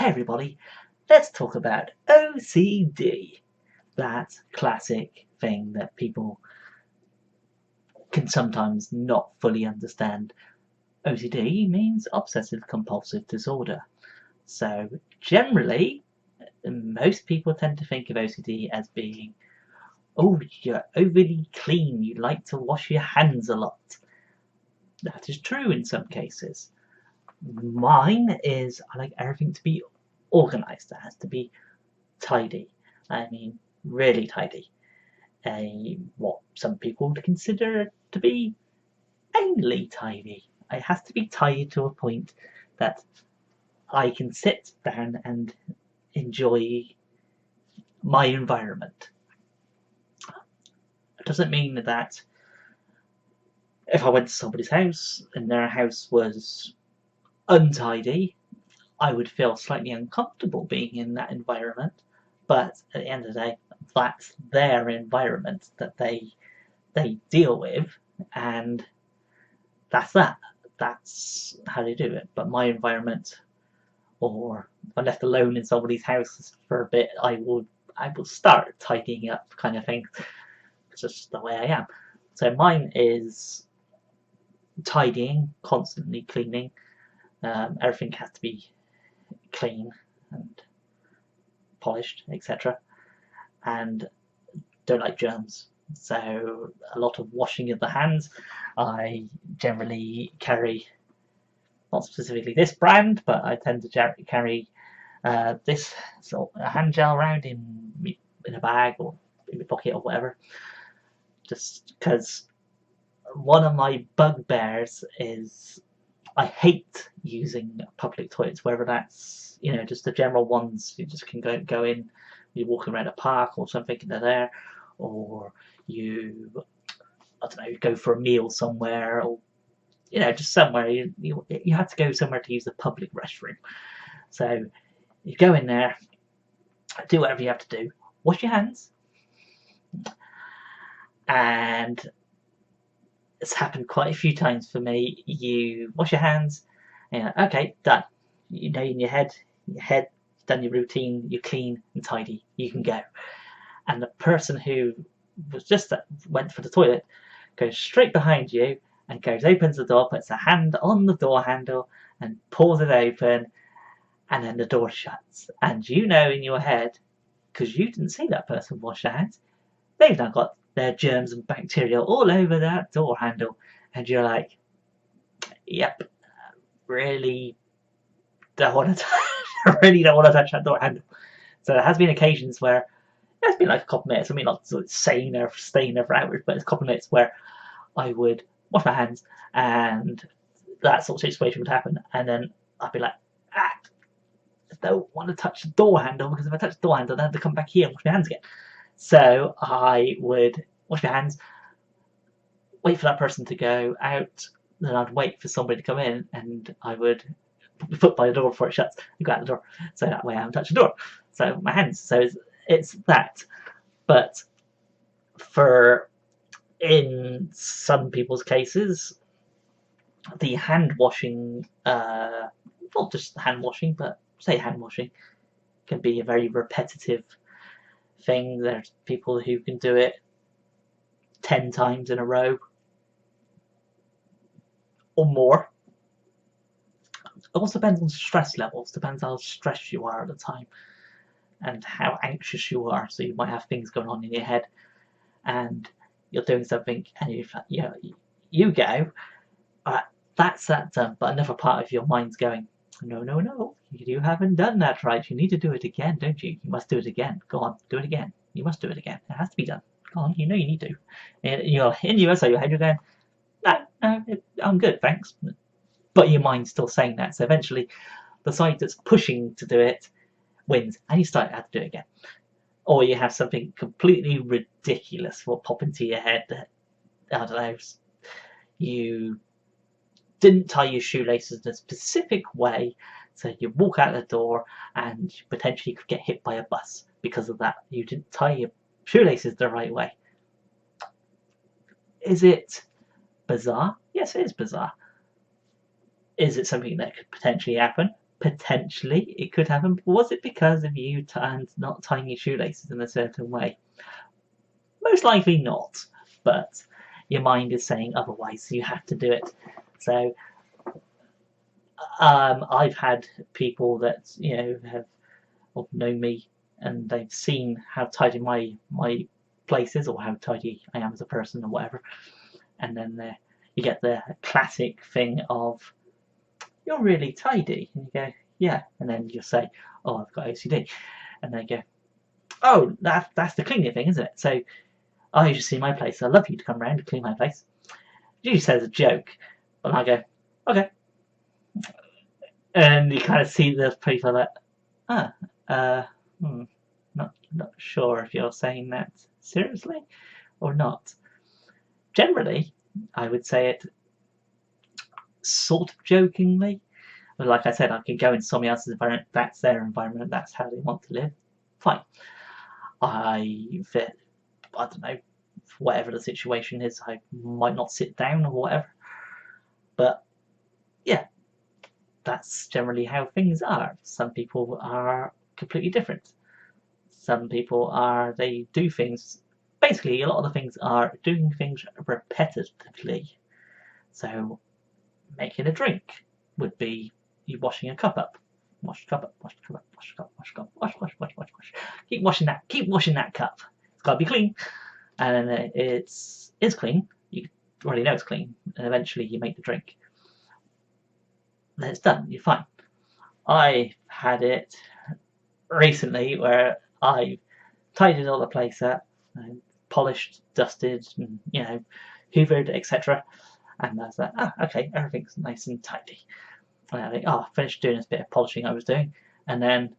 Hey everybody, let's talk about OCD. That classic thing that people can sometimes not fully understand. OCD means Obsessive Compulsive Disorder. So generally, most people tend to think of OCD as being, oh, you're overly clean, you like to wash your hands a lot. That is true in some cases. Mine is, I like everything to be organised. It has to be tidy. I mean, really tidy. What some people would consider to be anally tidy. It has to be tidy to a point that I can sit down and enjoy my environment. It doesn't mean that if I went to somebody's house and their house was untidy, I would feel slightly uncomfortable being in that environment. But at the end of the day, that's their environment that they deal with, and that's that. That's how they do it. But my environment, or if I'm left alone in somebody's house for a bit, I will start tidying up, kind of thing. It's just the way I am. So mine is tidying, constantly cleaning. Everything has to be clean and polished, etc. And don't like germs. So a lot of washing of the hands. I generally carry, not specifically this brand, but I tend to carry this sort of hand gel around in a bag or in my pocket or whatever. Just because one of my bugbears is I hate using public toilets, whether that's just the general ones you just can go in. You're walking around a park or something and they're there, or you go for a meal somewhere, or just somewhere you have to go somewhere to use the public restroom. So you go in there, do whatever you have to do, wash your hands, and it's happened quite a few times for me. You wash your hands, and okay, done. In your head, done your routine, you're clean and tidy, you can go. And the person who was just went for the toilet goes straight behind you and opens the door, puts a hand on the door handle and pulls it open, and then the door shuts. And in your head, because you didn't see that person wash their hands, they've now got their germs and bacteria all over that door handle, and you're like, yep, really don't want to really don't want to touch that door handle. So there has been occasions where it's been like a couple of minutes. I mean, not sort of staying there for hours, but it's a couple of minutes where I would wash my hands and that sort of situation would happen, and then I'd be like, I don't want to touch the door handle, because if I touch the door handle, then I have to come back here and wash my hands again. So I would wash my hands, wait for that person to go out, then I'd wait for somebody to come in, and I would put my foot by the door before it shuts and go out the door. So that way I haven't touched the door. So my hands. So it's that. But in some people's cases, the hand washing, not just hand washing, but say hand washing, can be a very repetitive thing. There's people who can do it 10 times in a row or more. It also depends on stress levels, depends how stressed you are at the time and how anxious you are. So you might have things going on in your head and you're doing something and you go, that's that done, but another part of your mind's going, no, you haven't done that right. You need to do it again, don't you? You must do it again. Go on, do it again. You must do it again. It has to be done. Go on, you need to. And you're in your head, you're going, no, I'm good, thanks. But your mind's still saying that. So eventually, the side that's pushing to do it wins, and you start to have to do it again. Or you have something completely ridiculous will pop into your head that, I don't know, you didn't tie your shoelaces in a specific way, so you walk out the door and you potentially could get hit by a bus because of that. You didn't tie your shoelaces the right way. Is it bizarre? Yes, it is bizarre. Is it something that could potentially happen? Potentially, it could happen. But was it because of you not tying your shoelaces in a certain way? Most likely not, but your mind is saying otherwise, so you have to do it. So I've had people that have known me, and they've seen how tidy my place is, or how tidy I am as a person, or whatever. And then you get the classic thing of, "You're really tidy," and you go, "Yeah," and then you say, "Oh, I've got OCD," and they go, "Oh, that's the cleaning thing, isn't it? So, oh, you should see my place. I'd love you to come round and clean my place." Usually says a joke, but I go, "Okay," and you kind of see the people like, "Ah, not sure if you're saying that seriously or not." Generally, I would say it sort of jokingly. But like I said, I could go into somebody else's environment. That's their environment. That's how they want to live. Fine. I don't know, whatever the situation is, I might not sit down or whatever. But yeah, that's generally how things are. Some people are completely different. Some people they do things. Basically, a lot of the things are doing things repetitively. So, making a drink would be you washing a cup up. Wash the cup up, wash the cup up, wash the cup, wash the cup, wash. Keep washing that cup. It's got to be clean. And then it's clean. You already know it's clean. And eventually you make the drink. Then it's done. You're fine. I had it recently where I tidied all the place up, and polished, dusted, and hoovered, etc. And I was like, okay, everything's nice and tidy. And I think, I finished doing this bit of polishing I was doing, and then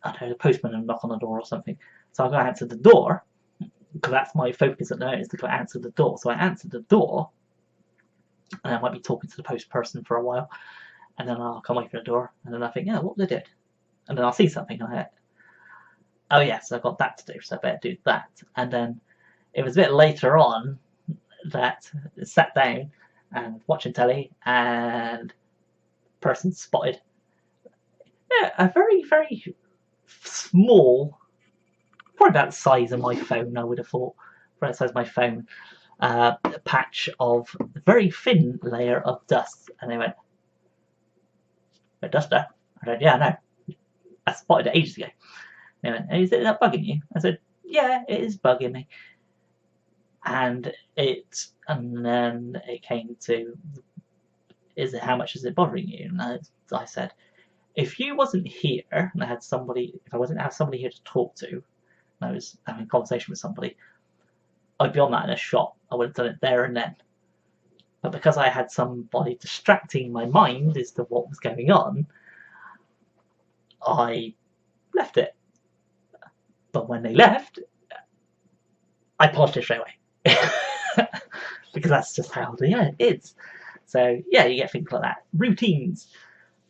I don't know, the postman would knock on the door or something. So I go answer the door, because that's my focus at the moment, is to go answer the door. So I answered the door, and I might be talking to the post person for a while, and then I'll come away from the door, and then I think, what they did, and then I'll see something, and oh yes, I've got that to do, so I better do that. And then it was a bit later on that I sat down and watching telly, and person spotted a very, very small, probably about the size of my phone, I would have thought, probably the size of my phone, patch of very thin layer of dust. And they went, "A duster?" I said, "Yeah, I know. I spotted it ages ago." They went, "Is it that bugging you?" I said, "Yeah, it is bugging me." And then it came to, how much is it bothering you? And I said, if you wasn't here and if I wasn't have somebody here to talk to, and I was having a conversation with somebody, I'd be on that in a shot. I would have done it there and then. But because I had somebody distracting my mind as to what was going on, I left it. But when they left, I polished it straight away. Because that's just how it is. So yeah, you get things like that. Routines.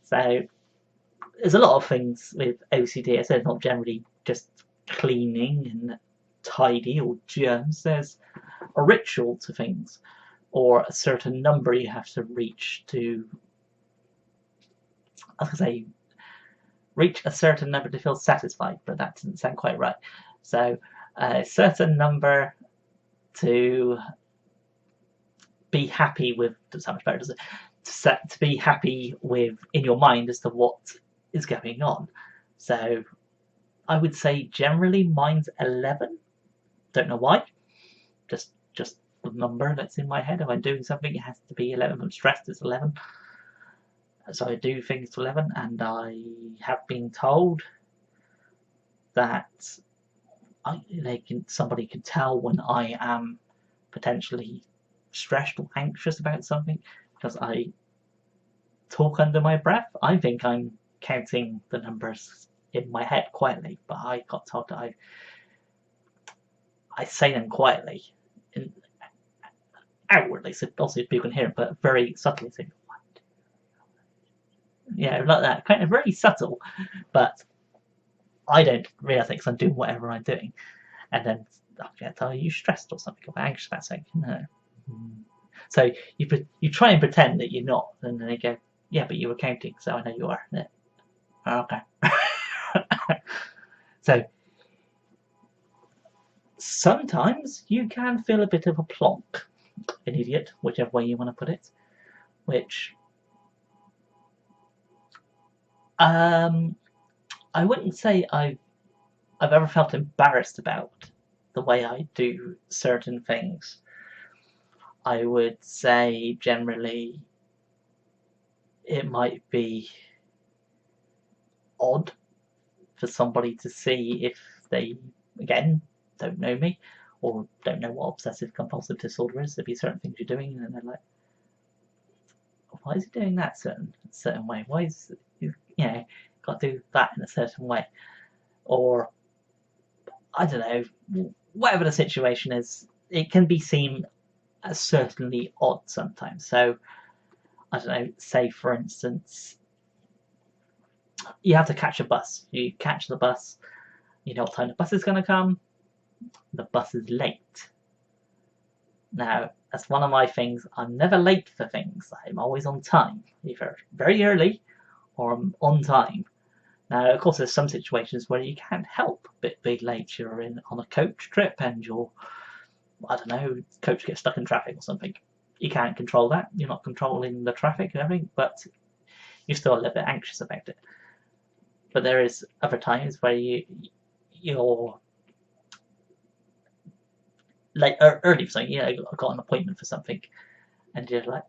So there's a lot of things with OCD. I said it's not generally just cleaning and tidy or germs. There's a ritual to things, or a certain number you have to reach to, I was going to say, reach a certain number to feel satisfied, but that doesn't sound quite right. So a certain number to be happy with, doesn't sound much better, does it? To be happy with in your mind as to what is going on. So I would say generally mine's 11. Don't know why. Just the number that's in my head. If I'm doing something, it has to be 11. If I'm stressed, it's 11. So I do things to 11, and I have been told that somebody can tell when I am potentially stressed or anxious about something, because I talk under my breath. I think I'm counting the numbers in my head quietly, but I got told that I say them quietly, outwardly, so obviously people can hear it, but very subtly. So, like that, kind of very subtle, but I don't realise it because I'm doing whatever I'm doing, and then I'll get, "Are you stressed or something, or anxious about something?" No. So you try and pretend that you're not, and then they go, "Yeah, but you were counting, so I know you are." Okay. So sometimes you can feel a bit of a plonk, an idiot, whichever way you want to put it, which um, I wouldn't say I've ever felt embarrassed about the way I do certain things. I would say generally it might be odd for somebody to see if they, again, don't know me or don't know what obsessive compulsive disorder is. There'd be certain things you're doing, and they're like, why is he doing that certain way? Why is, got to do that in a certain way? Or, I don't know, whatever the situation is, it can be seen as certainly odd sometimes. So, I don't know, say for instance, you have to catch a bus. You catch the bus, you know what time the bus is going to come, the bus is late. Now, that's one of my things. I'm never late for things. I'm always on time, either very early or I'm on time. Now, of course, there's some situations where you can't help but be late. You're on a coach trip and I don't know, coach gets stuck in traffic or something. You can't control that. You're not controlling the traffic and everything, but you're still a little bit anxious about it. But there is other times where you're like early for something. I got an appointment for something, and you're like,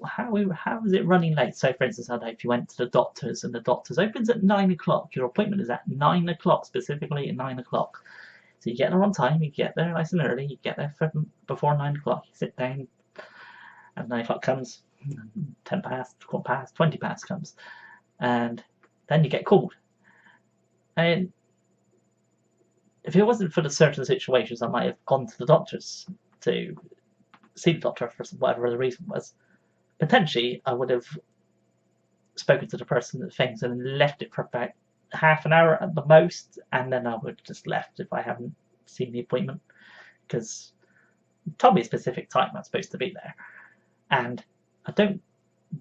how is it running late? So, for instance, I don't know, if you went to the doctor's and the doctor's opens at 9 o'clock, your appointment is at 9 o'clock, specifically at 9 o'clock. So you get there on time, you get there nice and early, you get there before 9 o'clock, you sit down, and 9 o'clock comes, 10 past, quarter past, 20 past comes, and then you get called. And if it wasn't for the certain situations, I might have gone to the doctor's to see the doctor for whatever the reason was. Potentially, I would have spoken to the person that things and left it for about half an hour at the most, and then I would have just left if I haven't seen the appointment, because told me a specific time I'm supposed to be there, and I don't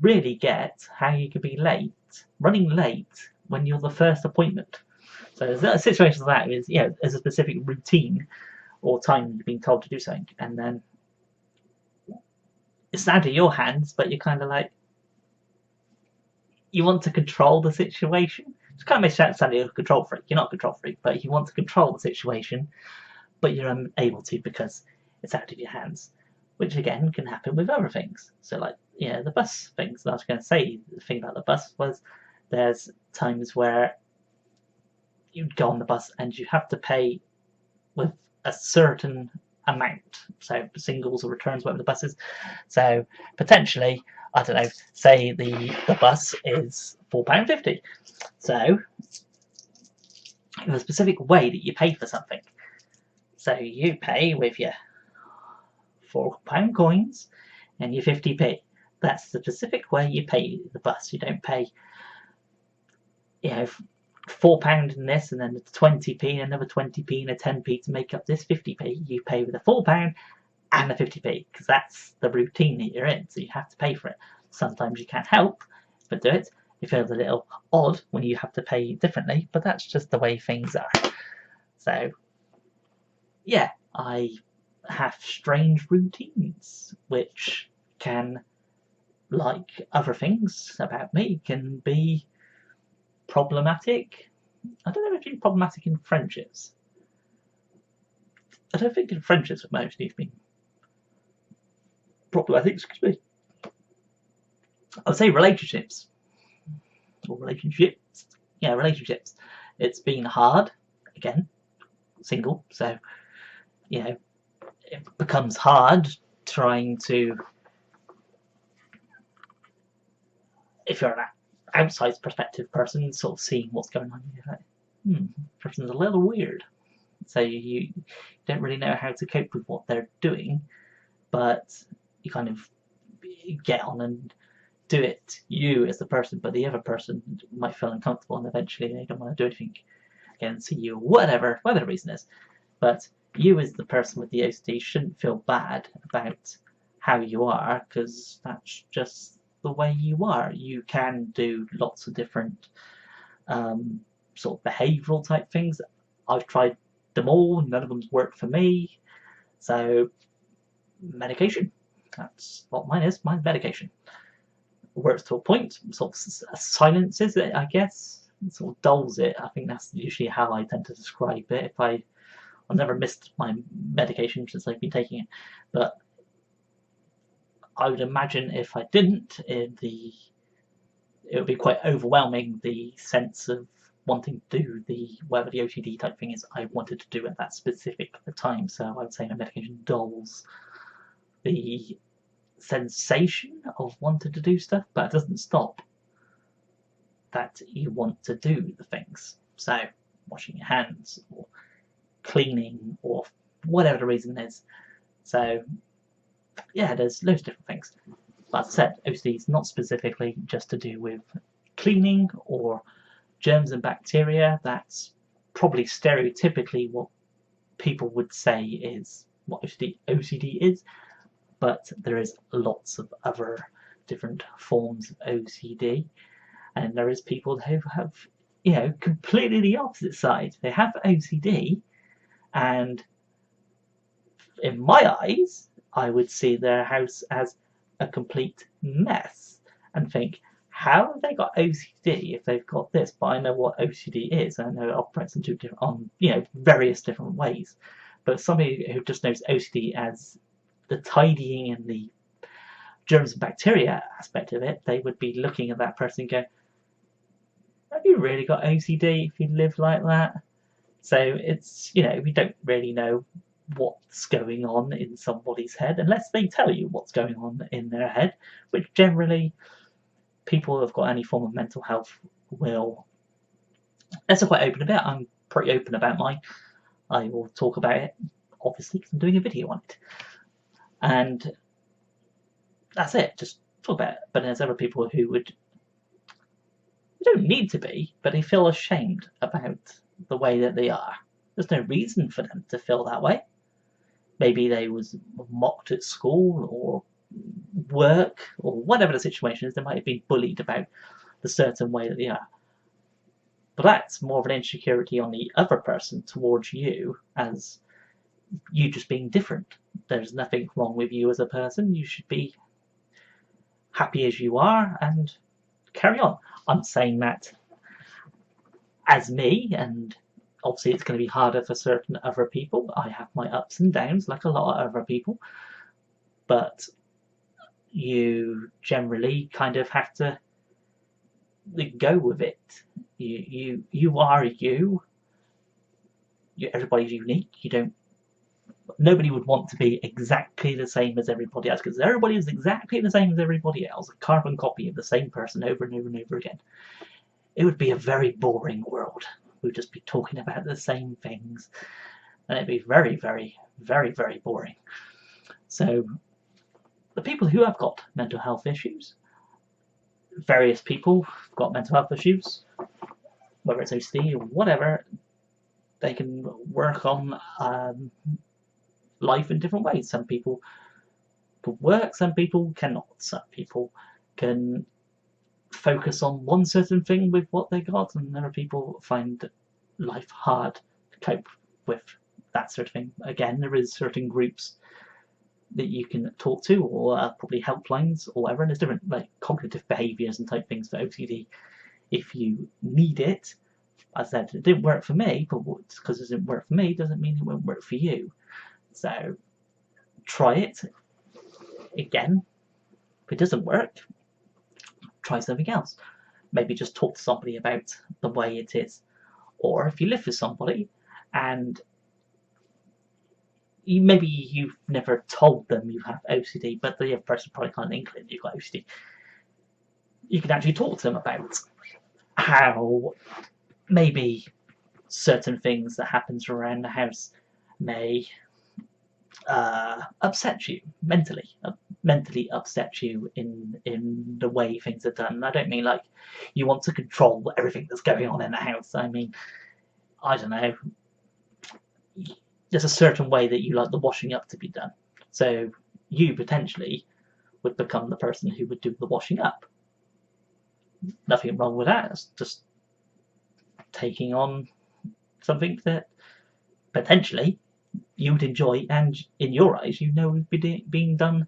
really get how you could be running late when you're the first appointment. So there's a situation like that is, there's a specific routine or time you've been told to do something, and then it's out of your hands, but you're kind of like, you want to control the situation. It's kind of makes it sound like you're a control freak. You're not a control freak, but you want to control the situation, but you're unable to because it's out of your hands, which again can happen with other things. So, like, the bus things that I was going to say, the thing about the bus was there's times where you'd go on the bus and you have to pay with a certain amount, so singles or returns, whatever the bus is. So potentially, I don't know, say the bus is £4.50. So there's a specific way that you pay for something. So you pay with your £4 coins and your 50p. That's the specific way you pay the bus. You don't pay, £4 in this and then 20p and another 20p and a 10p to make up this 50p. You pay with the £4 and the 50p because that's the routine that you're in, so you have to pay for it. Sometimes you can't help but do it. It feels a little odd when you have to pay differently, but that's just the way things are. So yeah, I have strange routines which can, like other things about me, can be problematic. I don't know if it's problematic in friendships. I don't think in friendships with most it's been problematic, excuse me. I would say relationships. Or relationships. Yeah, relationships. It's been hard, again, single, so, it becomes hard trying to, if you're an outside perspective person, sort of seeing what's going on, you're like, person's a little weird. So you don't really know how to cope with what they're doing, but you kind of get on and do it, you as the person, but the other person might feel uncomfortable and eventually they don't want to do anything again, see you, whatever the reason is. But you as the person with the OCD shouldn't feel bad about how you are, because that's just the way you are. You can do lots of different sort of behavioural type things. I've tried them all, none of them's worked for me. So medication, that's what mine is. Mine's medication. Works to a point, sort of silences it, I guess, sort of dulls it. I think that's usually how I tend to describe it. I've never missed my medication since I've been taking it, but I would imagine if I didn't, it would be quite overwhelming, the sense of wanting to do whatever the OCD type thing is I wanted to do at that specific time. So I would say my medication dulls the sensation of wanting to do stuff, but it doesn't stop that you want to do the things. So washing your hands or cleaning or whatever the reason is. So yeah, there's loads of different things. But as I said, OCD is not specifically just to do with cleaning or germs and bacteria. That's probably stereotypically what people would say is what OCD is, but there is lots of other different forms of OCD, and there is people who have, completely the opposite side. They have OCD, and in my eyes, I would see their house as a complete mess and think, how have they got OCD if they've got this? But I know what OCD is. I know it operates on various different ways. But somebody who just knows OCD as the tidying and the germs and bacteria aspect of it, they would be looking at that person and go, have you really got OCD if you live like that? So it's, we don't really know what's going on in somebody's head unless they tell you what's going on in their head, which generally people who have got any form of mental health will. That's quite open about. I'm pretty open about mine. I will talk about it, obviously, because I'm doing a video on it. And that's it. Just talk about it. But there's other people who don't need to be, but they feel ashamed about the way that they are. There's no reason for them to feel that way. Maybe they was mocked at school or work or whatever the situation is. They might have been bullied about the certain way that they are. But that's more of an insecurity on the other person towards you, as you just being different. There's nothing wrong with you as a person. You should be happy as you are and carry on. I'm saying that as me, and obviously it's going to be harder for certain other people. I have my ups and downs like a lot of other people, but you generally kind of have to go with it. You are you. Everybody's unique. Nobody would want to be exactly the same as everybody else, because everybody is exactly the same as everybody else, a carbon copy of the same person over and over and over again. It would be a very boring world. We'd just be talking about the same things, and it'd be very, very, very, very boring. So the people who have got mental health issues, various people have got mental health issues, whether it's OCD or whatever, they can work on life in different ways. Some people can work, some people cannot. Some people can focus on one certain thing with what they got, and other people find life hard to cope with that sort of thing. Again, there is certain groups that you can talk to, or probably helplines or whatever, and there's different like cognitive behaviours and type things for OCD if you need it. As I said, it didn't work for me, but because it didn't work for me doesn't mean it won't work for you. So try it. Again, if it doesn't work, try something else. Maybe just talk to somebody about the way it is. Or if you live with somebody and maybe you've never told them you have OCD, but the other person probably can't inkling you've got OCD, you can actually talk to them about how maybe certain things that happens around the house may upset you mentally upset you in the way things are done. I don't mean like you want to control everything that's going on in the house. I mean, I don't know, there's a certain way that you like the washing up to be done, so you potentially would become the person who would do the washing up. Nothing wrong with that. It's just taking on something that potentially you would enjoy, and in your eyes, you know, being done,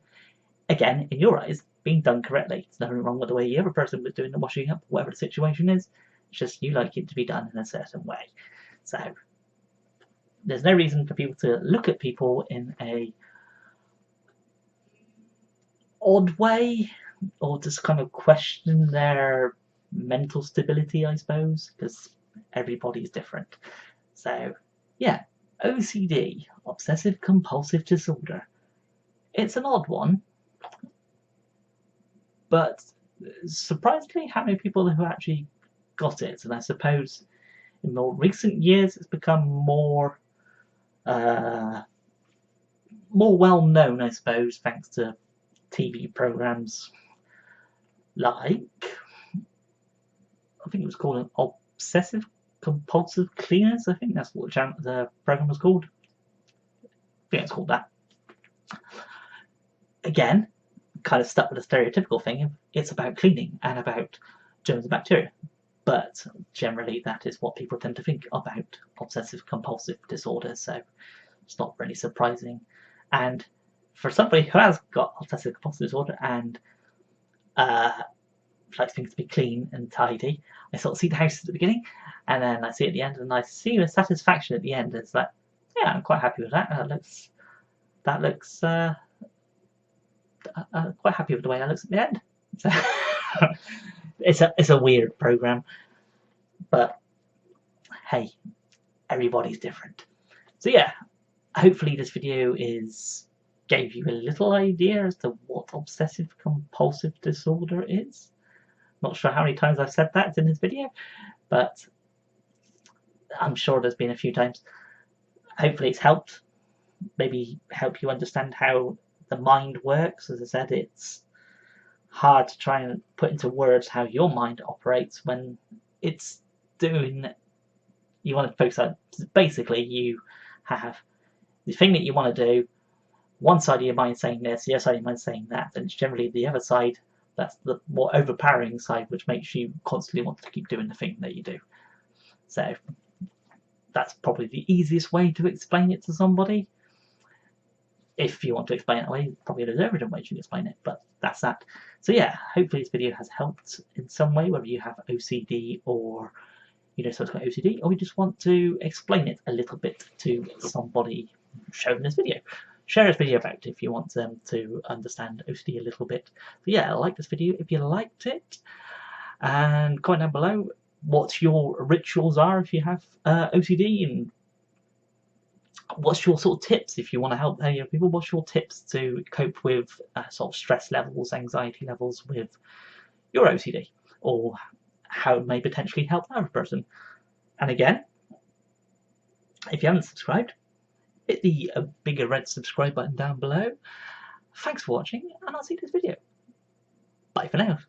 again, in your eyes, being done correctly. There's nothing wrong with the way the other person was doing the washing up, whatever the situation is. It's just you like it to be done in a certain way. So there's no reason for people to look at people in a odd way, or just kind of question their mental stability, I suppose, because everybody's different. So yeah, OCD, Obsessive Compulsive Disorder. It's an odd one, but surprisingly how many people who actually got it. And I suppose in more recent years it's become more well known, I suppose, thanks to TV programs like, I think it was called an Obsessive Compulsive Cleaners. I think that's what the program was called. I think it's called that. Again, kind of stuck with the stereotypical thing of it's about cleaning and about germs and bacteria. But generally, that is what people tend to think about obsessive compulsive disorder. So it's not really surprising. And for somebody who has got obsessive compulsive disorder and likes things to be clean and tidy, I sort of see the house at the beginning, and then I see it at the end, and I see the satisfaction at the end. It's like, yeah, I'm quite happy with that. That looks. I'm quite happy with the way that looks at the end. So it's a weird program, but hey, everybody's different. So yeah, hopefully this video gave you a little idea as to what obsessive compulsive disorder is. Not sure how many times I've said that in this video, but I'm sure there's been a few times. Hopefully it's helped, maybe help you understand how the mind works. As I said, it's hard to try and put into words how your mind operates when it's doing, you want to focus on, basically you have the thing that you want to do, one side of your mind saying this, the other side of your mind saying that, and it's generally the other side that's the more overpowering side, which makes you constantly want to keep doing the thing that you do. So that's probably the easiest way to explain it to somebody. If you want to explain it that way, probably there's a different way you can explain it, but that's that. So yeah, hopefully this video has helped in some way, whether you have OCD or you know someone's got OCD, or you just want to explain it a little bit to somebody shown this video. Share this video about it if you want them to understand OCD a little bit. So yeah, like this video if you liked it, and comment down below what your rituals are if you have OCD, and what's your sort of tips if you want to help any other people. What's your tips to cope with sort of stress levels, anxiety levels with your OCD, or how it may potentially help the other person. And again, if you haven't subscribed, hit the bigger red subscribe button down below. Thanks for watching, and I'll see you in this video. Bye for now.